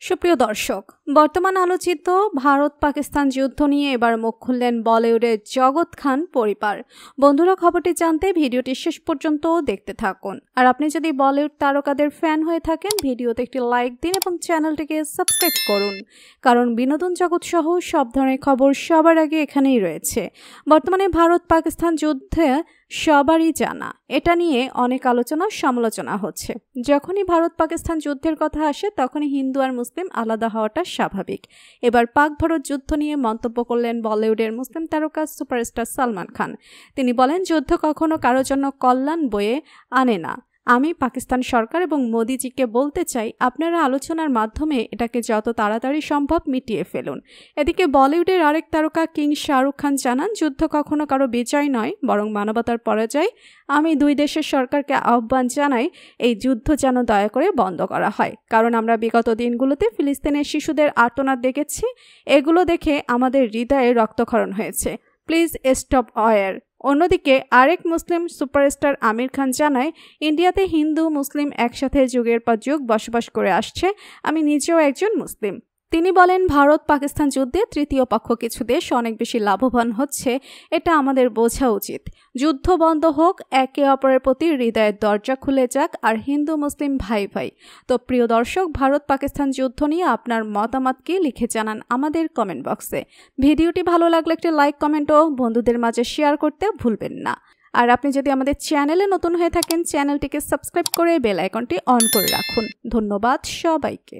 সুপ্রিয় দর্শক, বর্তমান আলোচিত ভারত পাকিস্তান যুদ্ধ নিয়ে এবার মুখ খুললেন বলিউডের জগৎ খান পরিবার। বন্ধুরা, খবরটি জানতে ভিডিওটি শেষ পর্যন্ত দেখতে থাকুন। আর আপনি যদি বলিউড তারকাদের ফ্যান হয়ে থাকেন, ভিডিওতে একটি লাইক দিন এবং চ্যানেলটিকে সাবস্ক্রাইব করুন, কারণ বিনোদন জগৎ সহ সব ধরনের খবর সবার আগে এখানেই রয়েছে। বর্তমানে ভারত পাকিস্তান যুদ্ধে সবারই জানা, এটা নিয়ে অনেক আলোচনা সমালোচনা হচ্ছে। যখনই ভারত পাকিস্তান যুদ্ধের কথা আসে তখনই হিন্দু আর মুসলিম আলাদা হওয়াটা স্বাভাবিক। এবার পাক ভারত যুদ্ধ নিয়ে মন্তব্য করলেন বলিউডের মুসলিম তারকা সুপারস্টার সালমান খান। তিনি বলেন, যুদ্ধ কখনো কারো জন্য কল্যাণ বয়ে আনে না। আমি পাকিস্তান সরকার এবং মোদিজিকে বলতে চাই, আপনারা আলোচনার মাধ্যমে এটাকে যত তাড়াতাড়ি সম্ভব মিটিয়ে ফেলুন। এদিকে বলিউডের আরেক তারকা কিং শাহরুখ খান জানান, যুদ্ধ কখনো কারো বিজয় নয়, বরং মানবতার পরাজয়। আমি দুই দেশের সরকারকে আহ্বান জানাই, এই যুদ্ধ যেন দয়া করে বন্ধ করা হয়, কারণ আমরা বিগত দিনগুলোতে ফিলিস্তিনের শিশুদের আর্তনাদ দেখেছি। এগুলো দেখে আমাদের হৃদয়ে রক্তক্ষরণ হয়েছে। Please stop war. অন্যদিকে আরেক মুসলিম সুপারস্টার আমির খান জানায়, ইন্ডিয়াতে হিন্দু মুসলিম একসাথে যুগের পর যুগ বসবাস করে আসছে। আমি নিজেও একজন মুসলিম। তিনি বলেন, ভারত পাকিস্তান যুদ্ধে তৃতীয় পক্ষ কিছু দেশ অনেক বেশি লাভবান হচ্ছে, এটা আমাদের বোঝা উচিত। যুদ্ধ বন্ধ হোক, একে অপরের প্রতি হৃদয়ের দরজা খুলে যাক, আর হিন্দু মুসলিম ভাই ভাই। তো প্রিয় দর্শক, ভারত পাকিস্তান যুদ্ধ নিয়ে আপনার মতামত কি লিখে জানান আমাদের কমেন্ট বক্সে। ভিডিওটি ভালো লাগলে একটি লাইক, কমেন্ট ও বন্ধুদের মাঝে শেয়ার করতে ভুলবেন না। আর আপনি যদি আমাদের চ্যানেলে নতুন হয়ে থাকেন, চ্যানেলটিকে সাবস্ক্রাইব করে বেল আইকনটি অন করে রাখুন। ধন্যবাদ সবাইকে।